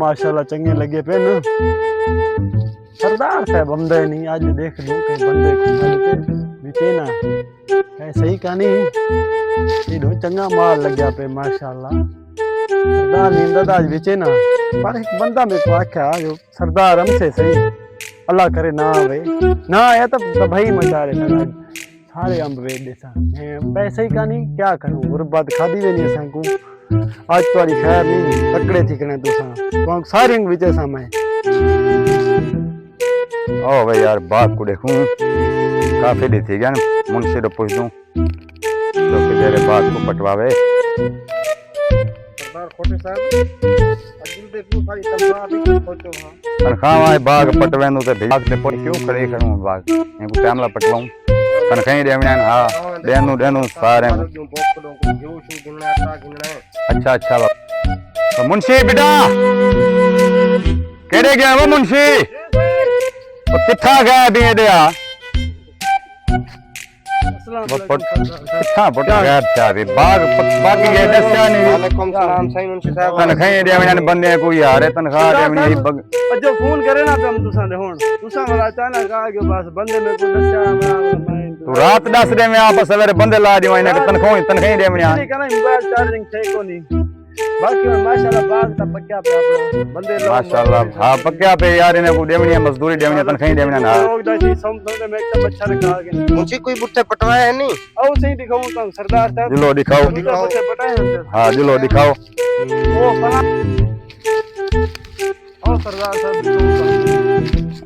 माशाल्लाह चंगे लगे पे ना। सरदार साहब बंदे नहीं आज देख दूं कहीं बंदे को बीते ना कहीं सही कहानी ये दो चंगा माल लग गया पे माशाल्लाह। सरदार नींद आज बीचे ना पर एक बंदा मेरे को आख्या जो सरदार हमसे सही अल्लाह करे ना आवे ना आया तो भाई मचा रहे थे सारे अंब वेच देसा पैसे ही कहानी क्या करूं गुरबत खादी वे नहीं असां को आज तुम्हारी खैर नहीं तकड़े थी कने तुसा सारे अंग विचे समय ओ भाई यार बात को देखूं काफी दी थी क्या मुंशी तो पूछ दूं तो तेरे बात को पटवावे सरदार खोटे साहब अजिल देखो सारी तनख्वाह भी खोटो हां तनख्वाह आए बाग पटवेंदो ते बाग ते पर क्यों खड़े करूं बाग मैं को टाइम ला पटवाऊं तनख्वाह देवना हां देनु सारे अच्छा अच्छा तो मुंशी बेटा केड़े गया वो मुंशी वो किथा गया दिए दिया किथा पट गया चाबी बाग बाकी ये दस्या नहीं वालेकुम सलाम सही मुंशी साहब तनख्वाह देवना बंदे कोई आ रहे तनख्वाह देवनी बग जो फोन करे ना पे हम तुसा दे हुन तुसा वाला अचानक आ गयो बस बंदे में को दस्या तू रात 10 दे में आप सवेरे बंदे ला दियो इने तनख्वाह देवनी आ ठीक है ना मोबाइल चार्जिंग थे को नहीं बाकी माशाल्लाह बाग ता पक्का पे आप बंदे लोग माशाल्लाह हां पक्का पे यार इने को देवनी मजदूरी देवनी तनख्वाह देवनी ना लोग दासी समझ में एक मच्छर खा के मुझे कोई बुट्टे पटवाया है नहीं आओ सही दिखाऊं तो सरदार साहब जिलो दिखाओ बुट्टे पटाए हां जिलो दिखाओ ओ फला ओ सरदार साहब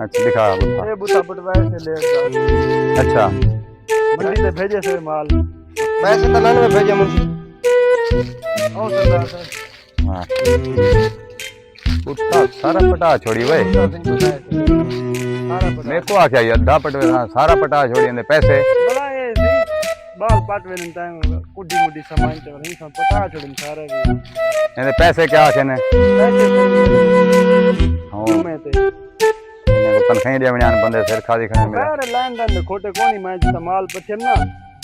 अच्छा दिखा बुट्टा ये बुट्टा पटवाए से ले अच्छा मंडी से भेजे से माल पैसे तो लाने में भेजे मुझे ओ सरदार साहब हां बुट्टा सारा पटा छोड़ी भाई मेरे को आख्या ये अद्धा पटवे सारा पटा छोड़ी ने पैसे बड़ा ये बाल पाटवे ने टाइम कुड्डी मुड्डी सामान चल नहीं सब पटा छोड़ी सारे भी ने पैसे क्या आखे ने पैसे हां में थे ने तनख्वाह देवनी आन बंदे सिर खादी खने मेरा अरे लैंड में खोटे कोनी मैं माल पछे ना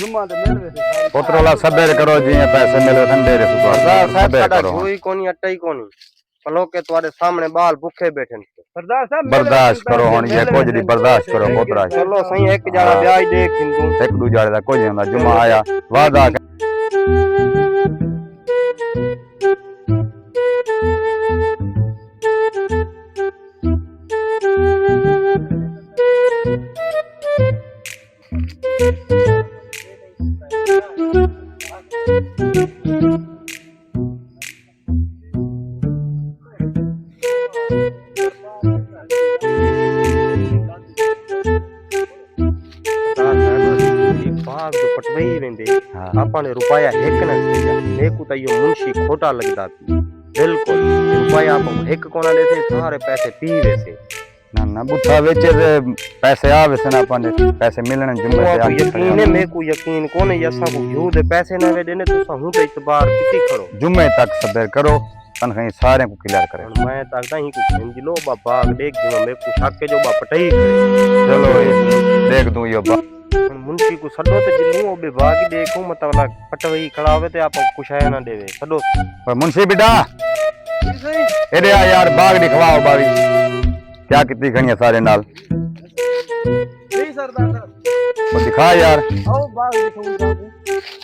जुम्मा ते मिलवे से पोतरोला सबेर करो जी पैसे मिले ठंडे रे सरदार साहब सबेर साडा करो जोई कोनी अट्टा ही कोनी पलो के तुम्हारे सामने बाल भूखे बैठे सरदार साहब बर्दाश्त करो हुन ये कुछ दी बर्दाश्त करो पोतरा चलो सही एक जाना ब्याज देख हिंदू एक दूजे दा कोई हुंदा जुम्मा आया वादा बाग जो पटवई वेंदे आपने रुपया एक न दिया मेकू त यो मुंशी खोटा लगदा बिल्कुल रुपया आप एक कोना देते सारे पैसे पी वैसे ना ना बुठा बेचे से पैसे आवे से ना अपन पैसे मिलने जुम्मे से यकीन है मेकू यकीन कोने यसा को घिऊ दे पैसे ना वे देने तो हूं ते इतबार किती करो जुम्मे तक सबर करो तनख्वाह सारे को क्लियर करे मैं तकदा ही को हिंदिलो बाग देख जो मेकू छाके जो बा पटई चलो देख दूं यो मुंशी को सडो ते जिनु बे बाग देखो मतलब पटवई खड़ावे ते आप कुछ है ना देवे सडो पर मुंशी बेटा एरे यार बाग दिखवाओ बावी क्या कितनी खणी है सारे नाल नहीं सरदार साहब वो दिखा यार आओ बाग दिखाऊं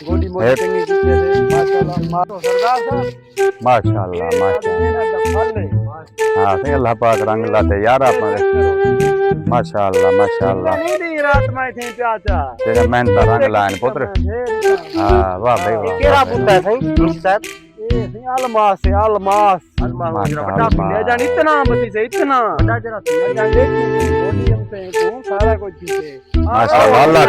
गोडी मोटी चंगी कितने से माशाल्लाह मारो सरदार साहब माशाल्लाह हां सही अल्लाह पाक रंग लाते यार आपने माशाल्लाह माशाल्लाह नहीं दी रात में थे चाचा तेरा मेहनत रंग लाइन पुत्र हां वाह भाई वाह केरा पुत्र है सही मुंशी साहब ए सही अलमास है अलमास जरा बड़ा ले जान इतना बती से इतना बड़ा जरा ले जान देख गोडी हम पे को सारा कुछ चीज माशाल्लाह अल्लाह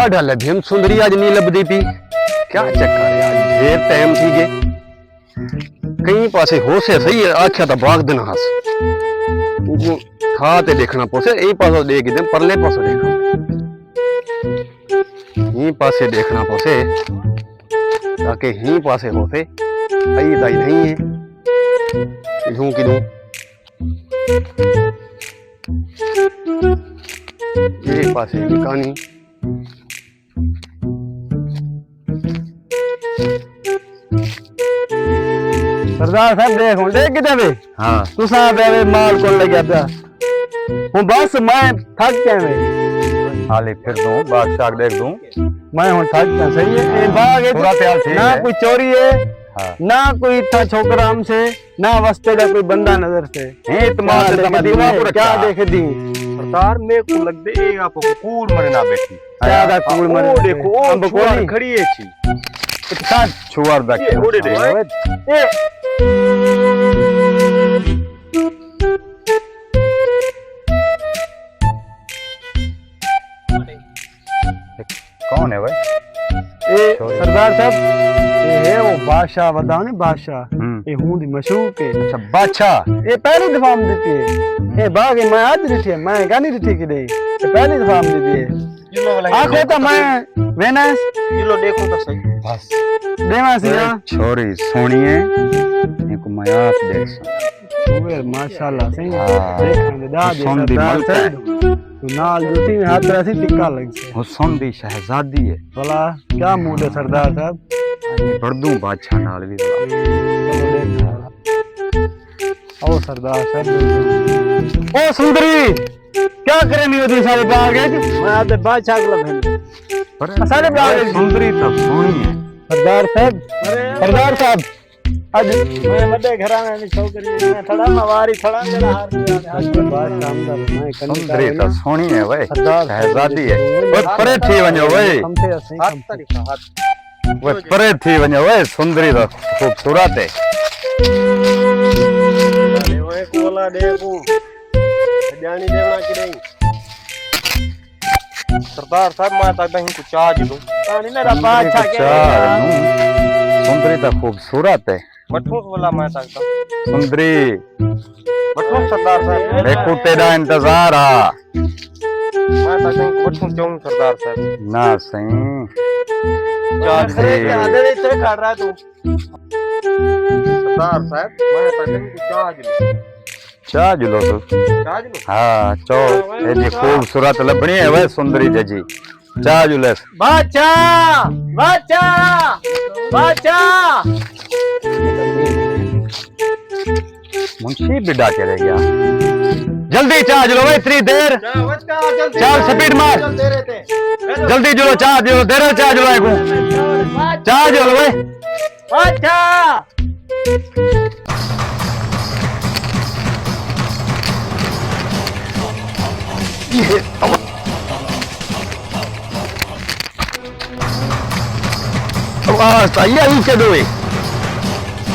ढल भीम सुंदरी आज नी लभदी पी क्या चक्कर है यार, ढेर टाइम थी गए कई पासे हो से सही है आख्या तो भाग देना हस था ते देखना पोसे यही पासो देख दे परले पासो देखो यही पासे देखना पोसे ताकि यही पासे होते आई दाई नहीं है यूं कि दूं ये पासे की कहानी सरदार साहब देख हूं देख किते वे हाँ तुसा बेवे माल को लग्या पिया हूं बस मैं थक गया वे हाले फिर दूं बाग शाग देख दूं मैं हूं थक गया सही है ए बाग है पूरा ख्याल ठीक ना है। कोई चोरी है हाँ ना कोई था छोकरा हमसे ना वस्ते का कोई बंदा नजर से हे तुम्हारे क्या दिमाग देख पूरा क्या देख दी सरदार मेरे को लग दे एक आपको कूड़ मरे ना बैठी ज्यादा कूड़ मरे ओ देखो ओ अब छुआर कोई खड़ी है छी छुआर बैठ ये उड़े दे ए कौन है भाई ए सरदार साहब ये है वो बादशाह बताओ ने बादशाह ये हूं दी मशहूर के अच्छा बादशाह ये पहली दफा हम देती है ये बाग है मैं आज देती है मैं गानी देती की दे ये पहली दफा हम देती है किलो वाला आखो तो मैं वेनस किलो देखो तो सही बस देवा सिया छोरी सोनी है इनको मैं आप देख सकता ओए माशाल्लाह सही हाँ। देखने दा दे हुस्न दी सरदार मलका है। साहब तू नाल जूती में हाथ रसी टिक्का लग से हुस्न दी शहजादी है भला क्या मूड है सरदार साहब बढ़ दूं बादशाह नाल भी भला। ओ सरदार साहब ओ सुंदरी क्या करे नहीं होती सारे बाग है मैं आते बादशाह को लगे पर सारे बाग है सुंदरी तो सोनी है सरदार साहब सरदार साहब आज मैं मडे घरा में छोकरी मैं थोड़ा मवारी थोड़ा मेरा हार बात शानदार मैं सुंदरी तो सोनी है भाई सरदार शहजादी है वो परे थी वञो भाई हमसे असली हाथ तरीका हाथ वो परे थी वञो भाई सुंदरी तो खूबसूरत है अरे ओए कोला देखो जानी देवना की नहीं सरदार साहब मैं तक दही को चार्ज दूं पानी मेरा बादशाह के चार नूं। सुंदरी तो खूबसूरत है बठो वाला मैं तक सुंदरी बठो सरदार साहब देखो तेरा इंतजार आ मैं तक दही को बठो क्यों सरदार साहब ना सही चार्ज अरे दे आधे इतने खा रहा है तू सरदार साहब मैं तक दही को चार्ज दूं चाह जुलो तो चार्ज लो हाँ चो ये जी खूबसूरत लबनी है वह सुंदरी जजी चाह जुले बादशाह बादशाह बादशाह मुंशी भी डाके रह गया जल्दी चाह जुलो भाई इतनी देर चल स्पीड मार जल्दी जुलो चाह जुलो देर चाह जुलो एक चाह जुलो भाई बादशाह आवाज आई आई के दो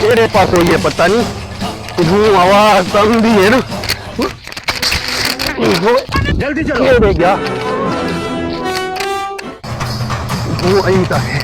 केड़े पास हुई है पता नहीं हूँ आवाज समझी है ना जल्दी चलो केड़े गया वो आई था है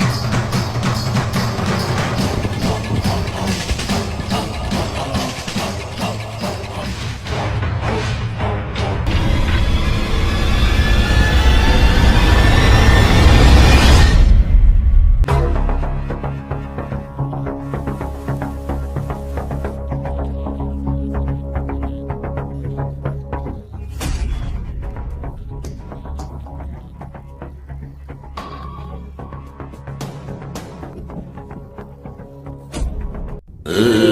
Ugh.